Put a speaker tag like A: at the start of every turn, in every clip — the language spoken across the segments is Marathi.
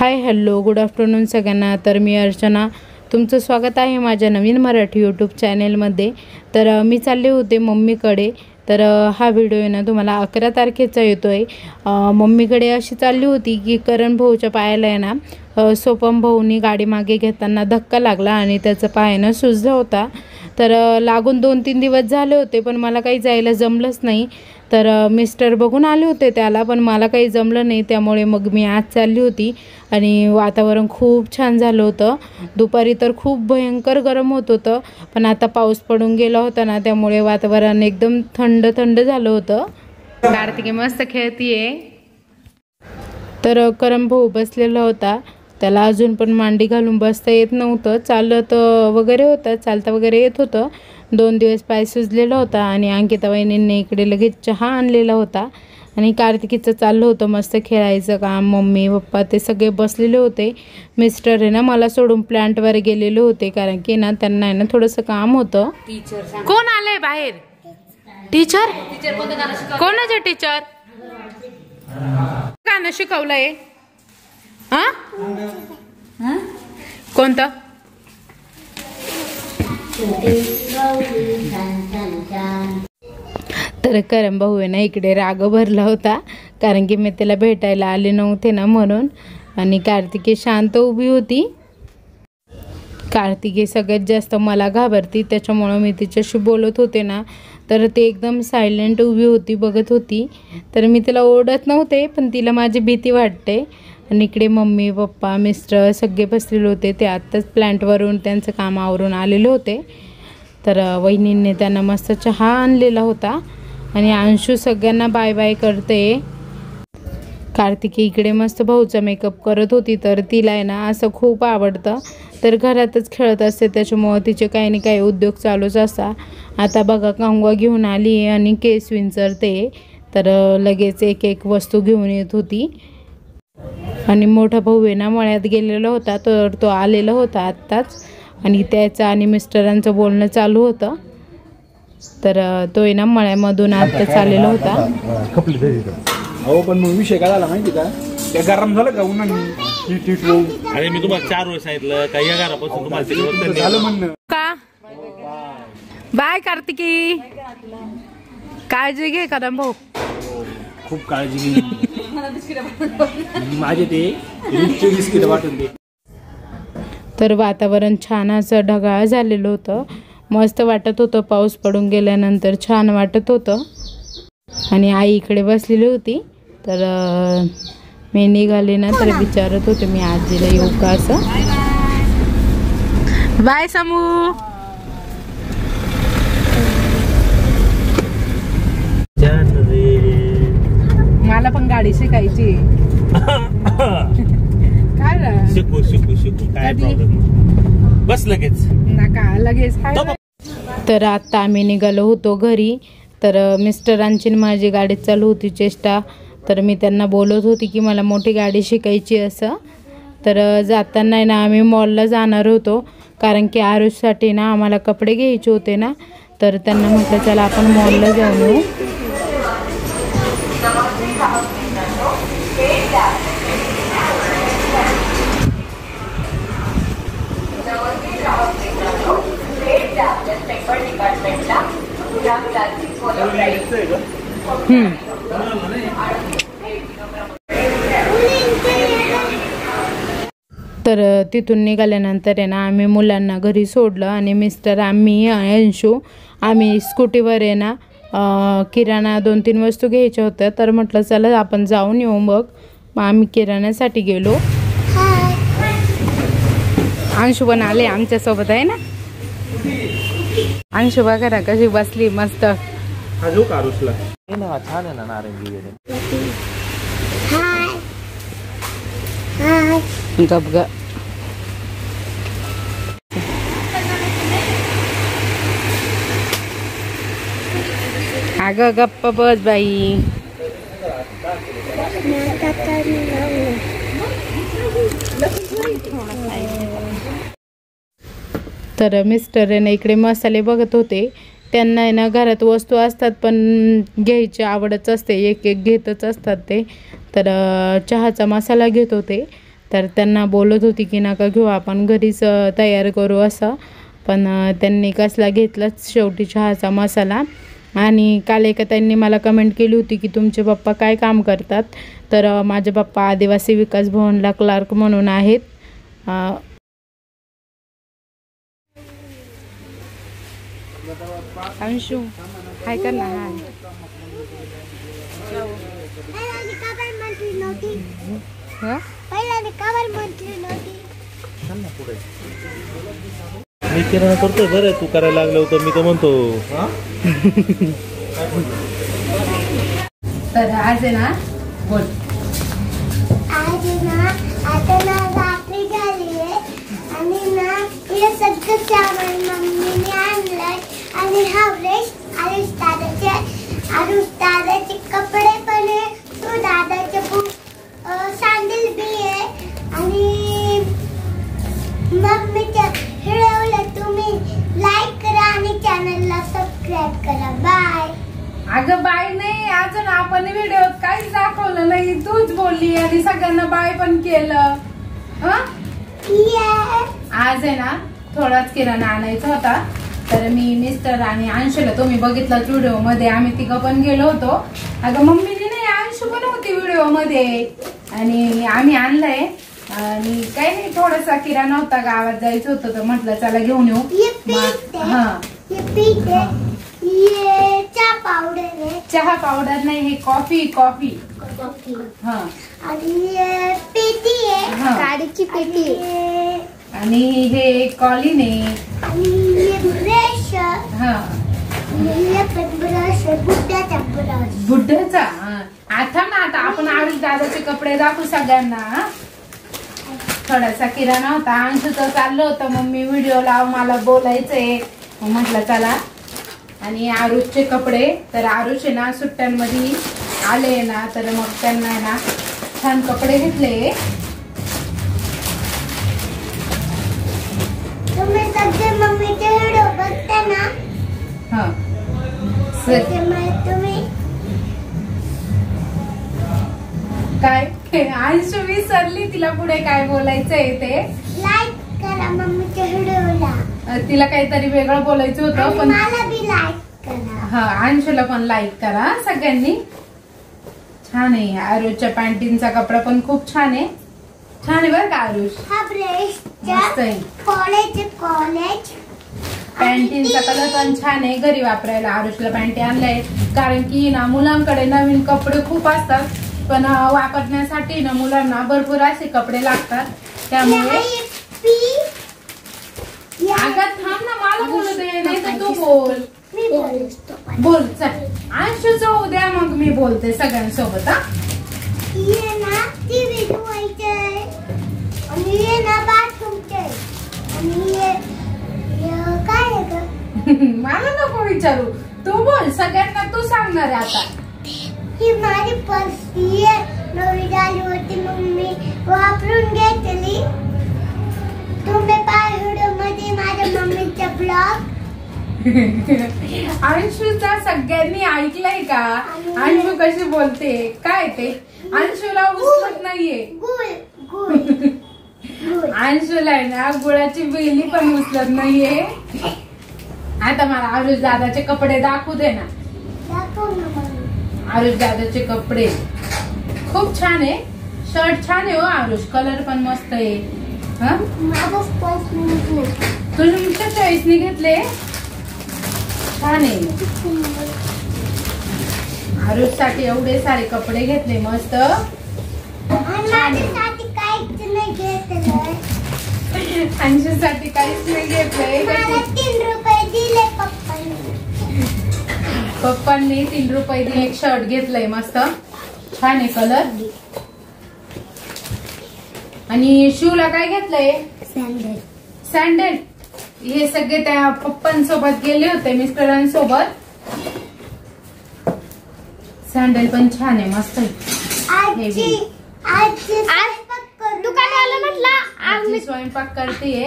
A: हाय हॅलो गुड आफ्टरनून सगळ्यांना। तर मी अर्चना, तुमचं स्वागत आहे माझ्या नवीन मराठी यूट्यूब चॅनेलमध्ये। तर मी चालले होते मम्मीकडे। तर हा व्हिडिओ आहे ना तुम्हाला 11 तारखेचा येतो आहे। मम्मीकडे अशी चालली होती की करण भाऊच्या पायाला आहे ना सोपम भाऊनी गाडी मागे घेताना धक्का लागला आणि त्याचा पाय ना सुजला होता। तर लागून 2-3 दिवस झाले होते पण मला काही जायला जमलंच नाही। तर मिस्टर बघून आले होते त्याला, पण मला काही जमलं नाही, त्यामुळे मग मी आज चालली होती। आणि वातावरण खूप छान झालं होतं। दुपारी तर खूप भयंकर गरम होत होतं, पण आता पाऊस पडून गेला होता ना त्यामुळे वातावरण एकदम थंड थंड झालं होतं। कार्तिकी मस्त खेळतीये। तर करण भाऊ बसलेला होता, त्याला अजून पण मांडी घालून बसता येत नव्हतं। चालत वगैरे होतं, चालता वगैरे येत होतं। 2 दिवस पाय सुजलेला होता आणि अंकिता वहिनींनी इकडे लगेच चहा आणलेला होता आणि कार्तिकीचं चाललं होतं मस्त खेळायचं काम। मम्मी पप्पा ते सगळे बसलेले होते। मिस्टर आहे ना मला सोडून प्लांटवर गेलेले होते, कारण की ना त्यांना आहे ना थोडंसं काम होतं। कोण आलंय बाहेर? टीचर? कोणाचे टीचर? गाणं शिकवलंय? हा कोणतं? तर करण भाऊ आहे ना इकडे राग भरला होता, कारण की मी त्याला भेटायला आले नव्हते ना म्हणून। आणि कार्तिकी शांत उभी होती। कार्तिकी सगळ्यात जास्त मला घाबरती, त्याच्यामुळे मी तिच्याशी बोलत होते ना तर ती एकदम सायलेंट उभी होती, बघत होती। तर मी तिला ओरडत नव्हते, पण तिला माझी भीती वाटते। आणि इकडे मम्मी पप्पा मिस्टर सगळे बसलेले होते, ते आत्ताच प्लांटवरून त्यांचं काम आवरून आलेले होते। तर वहिनींनी त्यांना मस्त चहा आणलेला होता आणि अंशू सगळ्यांना बाय बाय करते। कार्तिकी इकडे मस्त भाऊचा मेकअप करत होती, तर तिला आहे ना असं खूप आवडतं, तर घरातच खेळत असते, त्याच्यामुळं तिचे काही ना काही उद्योग चालूच असतात। आता बघा कंगवा घेऊन आली आणि केस विंचरते, तर लगेच एक एक वस्तू घेऊन येत होती। आणि मोठा भाऊ आहे ना मळ्यात गेलेला होता, तर तो आलेला होता आत्ताच आणि त्याचं आणि मिस्टरांचं बोलणं चालू होतं। तर तो आहे ना मळ्यामधून आत्ताच आलेला होता।
B: हो पण मग विषय काय झाला माहिती का, त्या गरम झालं का उन्हाने टीट
C: अरे मी तुम्हाला 4 वेळा सांगितलं का या घरापासून तुम्हाला
B: झालं म्हणणं
A: का बाय कार्तिकी, काळजी घे करण भाऊ।
B: खूप काळजी घे माझे ते बिस्किट वाटून दे।
A: तर वातावरण छान असं ढगाळ झालेलं होतं, मस्त वाटत होतं। पाऊस पडून गेल्यानंतर छान वाटत होतं। आणि आई इकडे बसलेली होती, तर मी निघाले ना तर विचारत होते मी आजीला येऊ का असं। बाय समू। मला पण गाडी शिकायची। काय रे?
C: शिकू शिकू शिकू काय प्रॉब्लेम, बस लगेच
A: नका लगेच। तर आता आम्ही निघालो होतो घरी, तर मिस्टरांची माझी गाडी चालू होती चेष्टा। तर मी त्यांना बोलत होती की मला मोठी गाडी शिकायची असं। तर जाताना ना आम्ही मॉलला जाणार होतो, कारण की आरुषसाठी ना आम्हाला कपडे घ्यायचे होते ना, तर त्यांना म्हटलं चला आपण मॉलला जाऊन येऊ। तर तिथून निघाल्यानंतर आहे ना आम्ही मुलांना घरी सोडलं आणि मिस्टर आम्ही अंशू आम्ही स्कूटीवर आहे ना किराणा 2-3 वस्तू घ्यायच्या होत्या, तर म्हटलं चला आपण जाऊन येऊ। मग आम्ही किराण्यासाठी गेलो। अंशू पण आले आमच्यासोबत आहे ना। अंशू बघा ना कशी बसली मस्त।
C: छान आहे ना नारंगी।
A: गप ग। अगं गप्प बस बाई। तर मिस्टर आहे ना इकडे मसाले बघत होते। त्यांना आहे ना घरात वस्तू असतात पण घ्यायची आवडच असते, एक एक घेतच असतात ते। तर चहाचा मसाला घेत होते, तर त्यांना बोलत होती की नका घेऊ, आपण घरीच तयार करू असं. पण त्यांनी कसला घेतलाच शेवटी चहाचा मसाला. आणि काल एका त्यांनी मला कमेंट केली होती की तुमचे पप्पा काय काम करतात. तर माझे पप्पा आदिवासी विकास भवनला क्लार्क म्हणून आहेत. अंशू हाय कर ना. हाय
C: मी किराणा करतोय बरं, तू करायला लागलं होतं मी तर म्हणतो.
A: तर आज आहे ना, बोल.
D: आज ना आता ना रात्री झाली आहे आणि ना हे सगळं सामान मम्मीने आणलंय. आणि हा आरुष दादाचे कपडे पण आहे, तो दादाचे सँडल बी आहे. आणि मम्मीच्या व्हिडिओला तुम्ही लाईक करा आणि चॅनलला सबस्क्राईब करा. बाय.
A: अगं बाय नाही, अजून आपण व्हिडिओत काहीच दाखवलं नाही, तूच बोलली आणि सगळ्यांना बाय पण केलं. आज आहे ना थोडाच किराणा आणायचा होता. तर मी मिस्टर आणि अंशूला, तुम्ही बघितलाच व्हिडिओ मध्ये, आम्ही तिघं पण गेलो होतो. अगं मम्मीने नाही, अंशू पण होती व्हिडिओ मध्ये. आणि आम्ही आणलंय आणि काही नाही, थोडासा किराणा होता, गावात जायचं होतं तर म्हटलं चला घेऊन येऊ. चहा पावडर नाही, हे कॉफी.
D: आणि पेटी आहे, गाडीची पेटी आहे.
A: आणि हे कॉलिन आहे.
D: आणि ब्रश.
A: बुड्ढ्याचा. आता ना, आता आपण आरुष दादाचे कपडे दाखवू सगळ्यांना. थोडासा किराणा होता. अंशूचं चाललं होतं मम्मी व्हिडिओ लाव, मला बोलायचंय. म्हटलं चला. आणि आरुषचे कपडे, तर आरुष आहे ना सुट्ट्यांमध्ये आले ना, तर मग त्यांना ना छान कपडे घेतले.
D: तुम्ही सगळे मम्मीचे व्हिडिओ बघता ना. तुम्ही
A: काय अंशू विसरली, तिला पुढे काय बोलायचंय ते.
D: लाईक करा मम्मीच्या व्हिडिओला.
A: तिला काहीतरी वेगळं बोलायचं होतं, पण
D: मला बी लाईक करा.
A: अंशूला पण लाईक करा सगळ्यांनी. छान आहे. आरुषच्या पॅन्टीनचा कपडा पण खूप छान आहे. छान आहे बरं का आरुष.
D: हा ब्रेसचा कॉलेज
A: पॅन्टीनचा कलर पण छान आहे. घरी वापरायला आरुषला पॅन्टी आणलाय, कारण की ना मुलांकडे नवीन कपडे खूप असतात, पण वापरण्यासाठी ना मुलांना भरपूर असे कपडे लागतात. त्यामुळे अगं थांब ना, मला बोलू दे, नाही तर तू बोल. बोल चल. अंशूचं उद्या मग मी बोलते सगळ्यांसोबत.
D: ये ना टीव्ही धुवायचंय आणि ये ना बाथरूमचे आणि ये काय आहे ग.
A: मला नको विचारू, तू बोल. सगळ्यांना तू सांगणार आहे आता.
D: ही माझी पर्स नवी झाली होती, मम्मी वापरून घेतली. तुम्ही पाय व्हिडिओ मध्ये माझ्या मम्मीचा ब्लॉग.
A: अंशूचा सगळ्यांनी ऐकलंय का? अंशू कशी बोलते काय ते. अंशूला उचलत नाहीये. अंशूला आहे ना गुळाची वेली पण उचलत नाहीये. आता मला आरुष दादाचे कपडे दाखवू दे ना. आरुष दादाचे कपडे खूप छान आहे. शर्ट छान आहे हो आरुष, कलर पण मस्त आहे. तुमच्या चॉईसने घेतले, छान आहे. आरुष साठी एवढे सारे कपडे घेतले मस्त. अंशूसाठी काहीच नाही घेतलंय.
D: 3 रुपये दिले पप्पांनी.
A: पप्पांनी 3 रुपये दिले. एक शर्ट घेतलंय मस्त, छान आहे कलर. आणि शूला काय घेतलंय? सँडल. हे सगळे त्या पप्पांसोबत गेले होते, मिस्टरांसोबत. सँडल पण छान आहे, मस्त आहे.
D: दुकानाला म्हटलं
A: आजी स्वयंपाक करतेय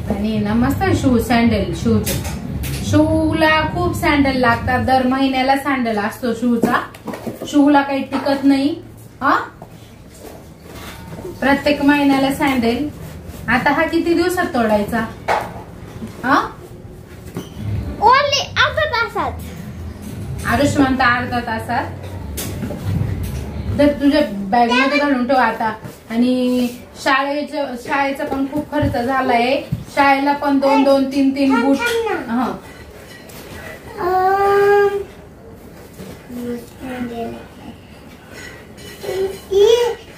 A: आणि ना मस्त शू सँडल. शूला खूप सँडल लागतात, दर महिन्याला सँडल असतो शूचा. शिवला काही टिकत नाही. हा प्रत्येक महिन्याला सँडल. आता हा किती दिवसात तोडायचा? हा
D: ओनली अर्धा तासात.
A: आरुष म्हणता अर्धा तासात. तर तुझ्या बॅग मध्ये घालून ठेव आता. आणि शाळेचा पण खूप खर्च झालाय. शाळेला पण 2-2, 3-3 बूट. हा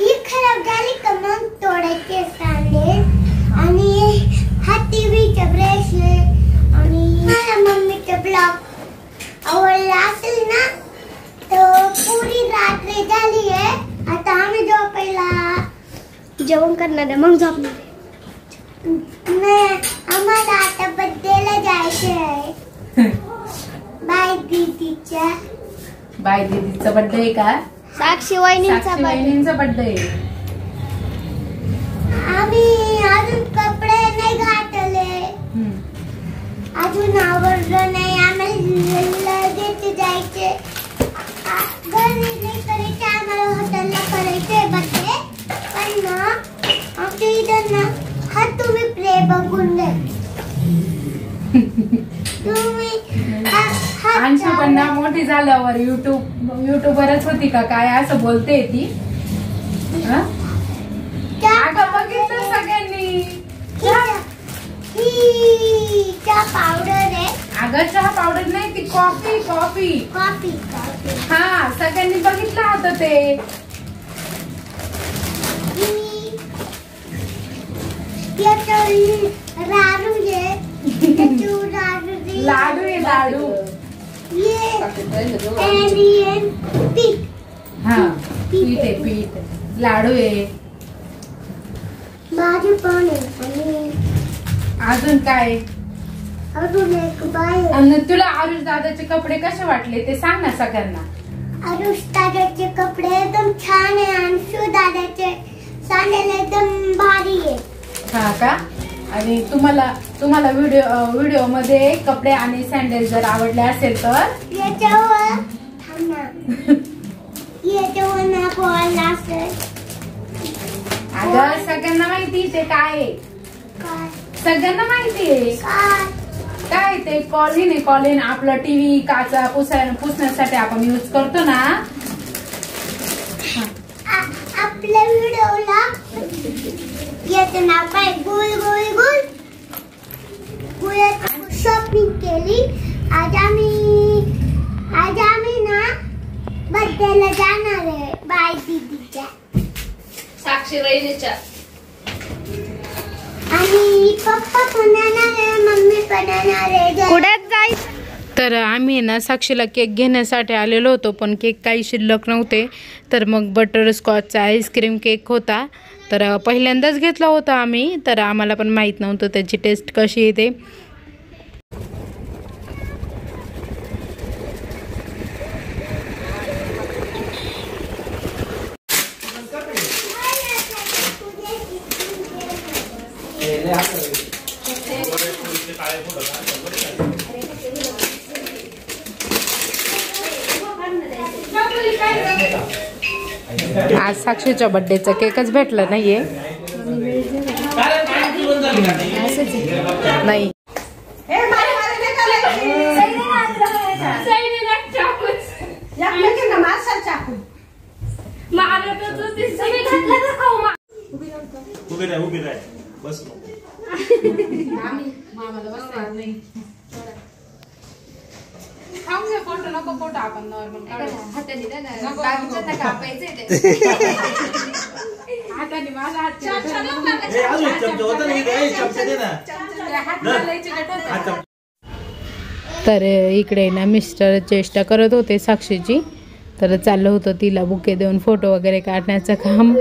D: ही खराब झाली का मग तोडायचे सँडल. आणि हा टीव्हीचा ब्रेसलेट आणि मम्मीचा ब्लॉक आवडला असेल ना तर पुरी रात्री झाली आहे. आता आम्ही झोपायला जेवण करणार आहे मग झोपणार नाही. आम्हाला आता बर्थडेला जायचं आहे. बाय दीदीचा.
A: बाय दीदीचा बर्थडे आहे का?
D: साक्षी वहिनींचा
A: बर्थडे.
D: आम्ही अजून कपडे नाही घातले. अजून आवडलं नाही. आम्हाला लगेच जायचे. घरी नाही करायचे. आम्हाला हॉटेलला करायचे बर्थडे. पण ना आमच्या इथं ना हा तुम्ही प्ले बघून दे. तुम्ही
A: अंशू पण ना मोठी झाल्यावर युट्यूबरच होती का काय असं बोलते ती. अगं बघितलं सगळ्यांनी.
D: चहा पावडर आहे.
A: अगं चहा पावडर नाही ती कॉफी.
D: कॉफी
A: हा सगळ्यांनी बघितलं होतं ते.
D: लाडू आहे.
A: लाडू आहे लाडू. हा पीठ आहे पीठ. लाडू आहे.
D: भाजी पण आहे.
A: अजून काय?
D: अजून एक बाय.
A: आणि तुला आरुष दादाचे कपडे कसे वाटले ते सांग ना सगळ्यांना.
D: आरुष दादाचे कपडे एकदम छान आहे. अंशू दादाचे सँडल एकदम भारी आहे.
A: हा का? आणि तुम्हाला व्हिडिओ मध्ये कपडे आणि सँडल जर आवडले असेल तर
D: याच्यावर ना बॉल असेल.
A: अगं सगळ्यांना माहिती ते काय आहे. सगळ्यांना माहिती आहे काय ते. कॉलिन आहे कॉलिन. आपलं टीव्ही काचा पुसण्यासाठी आपण यूज करतो ना.
D: आपल्या व्हिडिओला याचं नाव काय? गुल गुल गुल गुलाची शॉपिंग केली. आज आम्ही ना बर्थडेला जाणार आहे बाय दीदीच्या.
A: साक्षी वहिनीच्या.
D: आणि पप्पा पण येणार आहे. मम्मी पण येणार आहे. कुठे जायचं?
A: तर आम्ही ना साक्षीला केक घेण्यासाठी आलेलो होतो पण केक काही शिल्लक नव्हते. तर मग बटरस्कॉचचा आईस्क्रीम केक होता. तर पहिल्यांदाच घेतला होता आम्ही. तर आम्हाला पण माहीत नव्हतं त्याची टेस्ट कशी येते. आज साक्षीच्या बर्थडेचा केकच भेटला नाहीये. नाही
C: उभी राह बस.
A: फोटो नको. फोटो आपण नॉर्मल हाताने माझा हात. तर इकडे ना मिस्टर चेष्टा करत होते साक्षीची. तर चाललं होतं तिला बुके देऊन फोटो वगैरे काढण्याचं काम.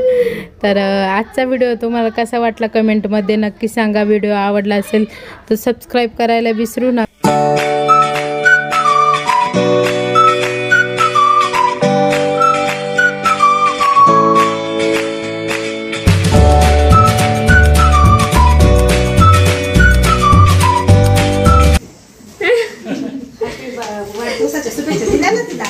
A: तर आजचा व्हिडिओ तुम्हाला कसा वाटला कमेंटमध्ये नक्की सांगा. व्हिडिओ आवडला असेल तर सबस्क्राईब करायला विसरू नका.
E: वाढदिवसाच्या शुभेच्छा दिल्या ना तिला.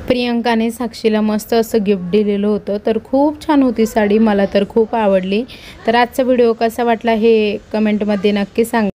A: प्रियंकाने साक्षीला मस्त असं गिफ्ट दिलेलं होतं, तर खूप छान होती साडी, मला तर खूप आवडली. तर आजचा व्हिडिओ कसा वाटला हे कमेंटमध्ये नक्की सांगा.